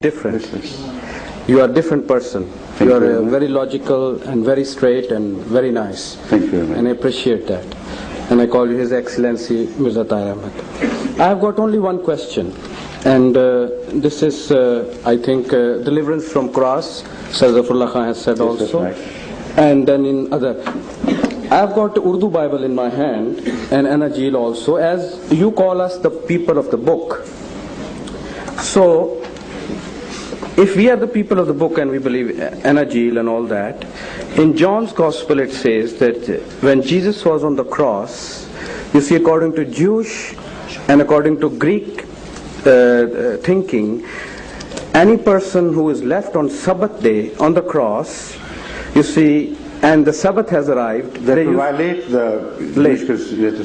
different. You are a different person. You are very logical and very straight and very nice. Thank you very much. And I appreciate that. And I call you His Excellency Mirza Tahir Ahmad. I have got only one question. And this is, I think, deliverance from cross. Sarzafullah Khan has said Yes, also. that's right. And then in other. I have got Urdu Bible in my hand and Anajil also. As you call us the people of the book. So, if we are the people of the book and we believe Anajil and all that, in John's Gospel it says that when Jesus was on the cross, you see, according to Jewish and according to Greek thinking, any person who is left on Sabbath day on the cross, you see, and the Sabbath has arrived. That will violate the Jewish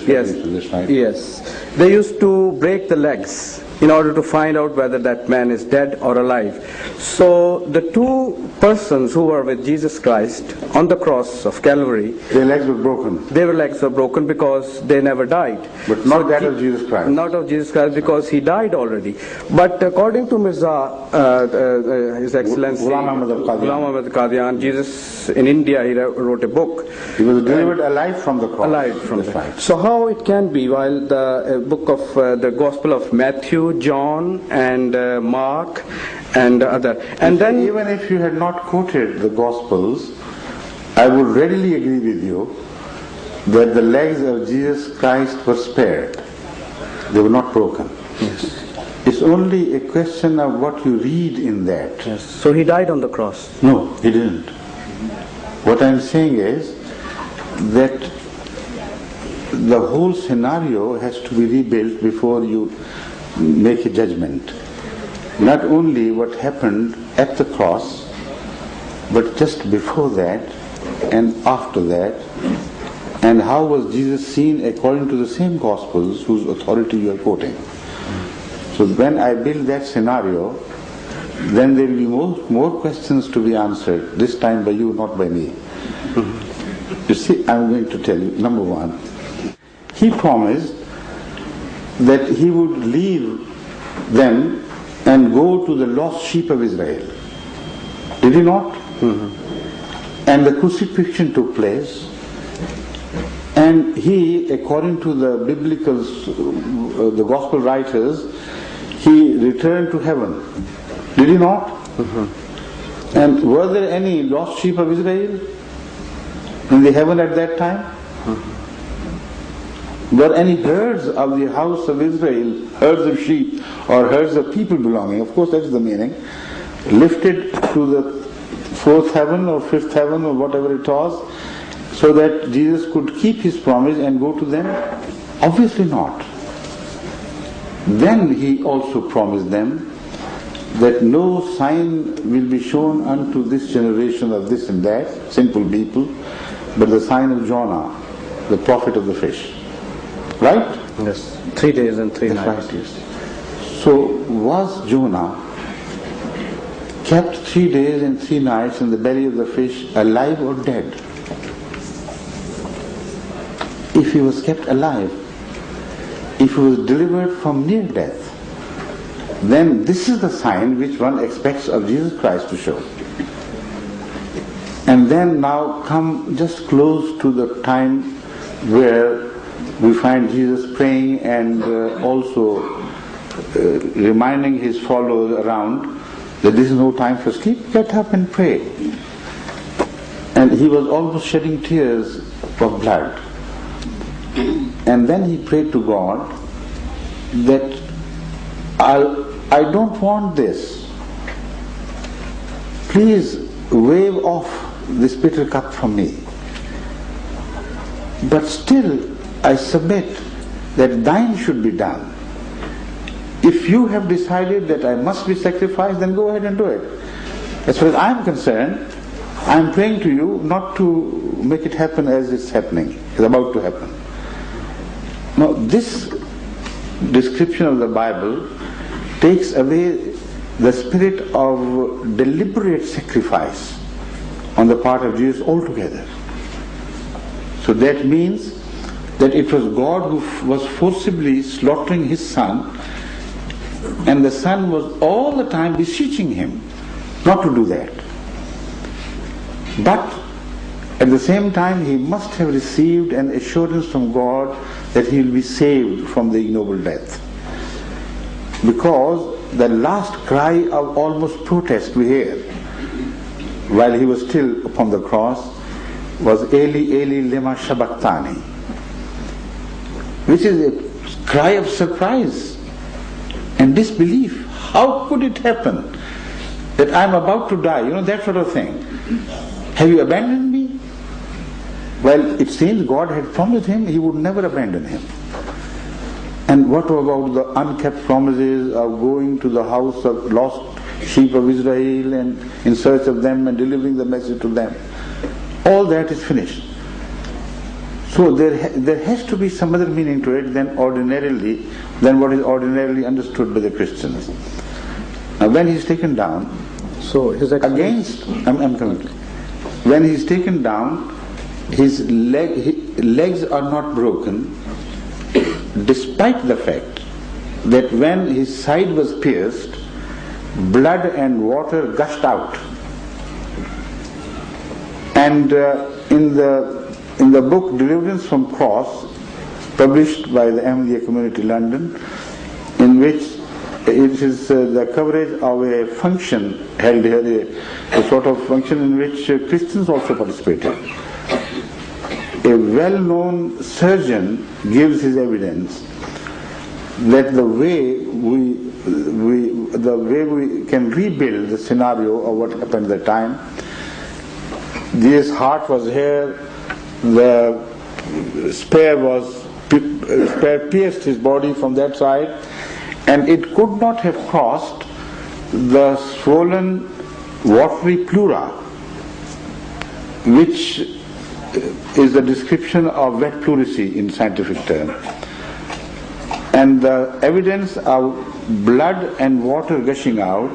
yes, right? Yes. They used to break the legs in order to find out whether that man is dead or alive. So the two persons who were with Jesus Christ on the cross of Calvary, their legs were broken. Their legs were broken because they never died. But not that of Jesus Christ. Not of Jesus Christ, because he died already. But according to Mirza, His Excellency Ghulam Ahmad Qadian, Jesus in India, he wrote a book. He was delivered alive from the cross. Alive from the cross. So how it can be, while the book of the Gospel of Matthew, John and Mark and other, and then even if you had not quoted the Gospels, I would readily agree with you that the legs of Jesus Christ were spared. They were not broken. Yes. It's only a question of what you read in that. Yes. So he died on the cross. No, he didn't. What I'm saying is that the whole scenario has to be rebuilt before you make a judgment. Not only what happened at the cross, but just before that and after that, and how was Jesus seen according to the same Gospels whose authority you are quoting. So when I build that scenario, then there will be more questions to be answered, this time by you, not by me. You see, I'm going to tell you, number one, he promised that he would leave them and go to the lost sheep of Israel. Did he not? Mm-hmm. And the crucifixion took place, and he, according to the biblical, the gospel writers, he returned to heaven. Did he not? Mm-hmm. And were there any lost sheep of Israel in the heaven at that time? Mm-hmm. Were any herds of the house of Israel, herds of sheep or herds of people belonging, of course that's the meaning, lifted to the fourth heaven or fifth heaven or whatever it was, so that Jesus could keep his promise and go to them? Obviously not. Then he also promised them that no sign will be shown unto this generation of this and that, simple people, but the sign of Jonah, the prophet of the fish. Right? Yes. 3 days and 3 nights. Right, yes. So was Jonah kept 3 days and 3 nights in the belly of the fish, alive or dead? If he was kept alive, if he was delivered from near death, then this is the sign which one expects of Jesus Christ to show. And then now come just close to the time where we find Jesus praying and also reminding his followers around that this is no time for sleep, get up and pray. And he was almost shedding tears of blood. And then he prayed to God that I don't want this. Please wave off this bitter cup from me. But still I submit that thine should be done. If you have decided that I must be sacrificed, then go ahead and do it. As far as I am concerned, I am praying to you not to make it happen as it's happening, it's about to happen. Now this description of the Bible takes away the spirit of deliberate sacrifice on the part of Jesus altogether. So that means that it was God who was forcibly slaughtering his son And the son was all the time beseeching him not to do that. But at the same time, he must have received an assurance from God that he will be saved from the ignoble death. Because the last cry of almost protest we hear while he was still upon the cross was Eli, Eli, lema sabachthani, which is a cry of surprise and disbelief. How could it happen that I am about to die? That sort of thing. Have you abandoned me? Well, it seems God had promised him he would never abandon him. And what about the unkept promises of going to the house of lost sheep of Israel and in search of them and delivering the message to them? All that is finished. So there has to be some other meaning to it than what is ordinarily understood by the Christians. Now when he is taken down, so his I'm coming. When he is taken down, his legs are not broken, despite the fact that when his side was pierced, blood and water gushed out. And in the book Deliverance from Cross, published by the Ahmadiyya Community London, in which it is the coverage of a function held here, a sort of function in which Christians also participated. A well-known surgeon gives his evidence that the way we can rebuild the scenario of what happened at the time. This heart was here, the spear pierced his body from that side, and it could not have crossed the swollen watery pleura, which is the description of wet pleurisy in scientific term. And the evidence of blood and water gushing out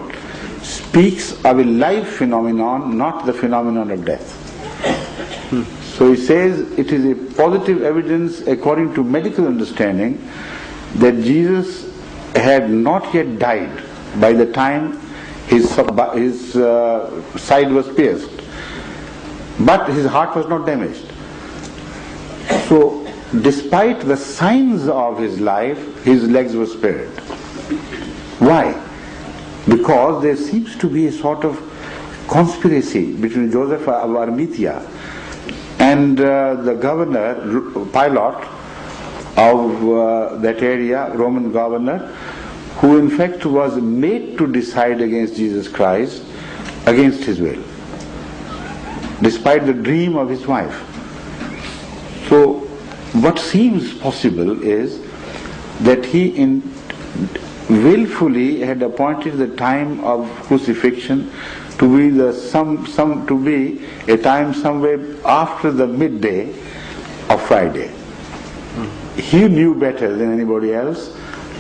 speaks of a life phenomenon, not the phenomenon of death. So he says it is a positive evidence according to medical understanding that Jesus had not yet died by the time his side was pierced. But his heart was not damaged. So, despite the signs of his life, his legs were spared. Why? Because there seems to be a sort of conspiracy between Joseph of Arimathea and the governor, Pilate, of that area, Roman governor, who in fact was made to decide against Jesus Christ against his will, despite the dream of his wife. So what seems possible is that he willfully had appointed the time of crucifixion to be a time somewhere after the midday of Friday. He knew better than anybody else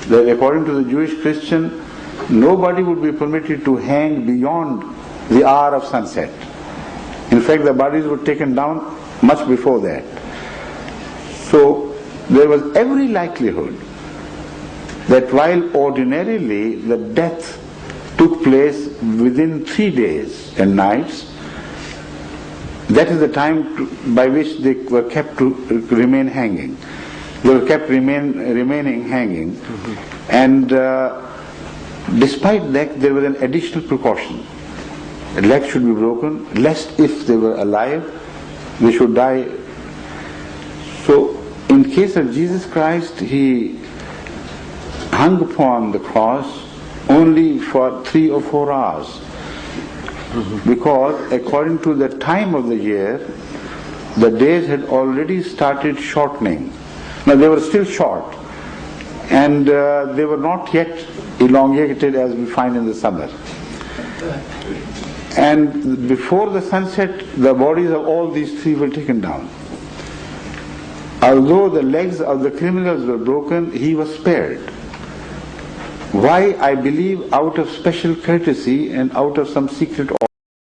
that according to the Jewish Christian, nobody would be permitted to hang beyond the hour of sunset. In fact, the bodies were taken down much before that. So there was every likelihood that while ordinarily the death took place within 3 days and nights, that is the time by which they were kept to remain hanging. They were kept remaining hanging, and despite that there was an additional precaution. The legs should be broken, lest if they were alive, they should die. So, in case of Jesus Christ, he hung upon the cross only for 3 or 4 hours. Because according to the time of the year, the days had already started shortening. Now they were still short, and they were not yet elongated as we find in the summer. And before the sunset, the bodies of all these 3 were taken down. Although the legs of the criminals were broken, he was spared. Why? I believe out of special courtesy and out of some secret order.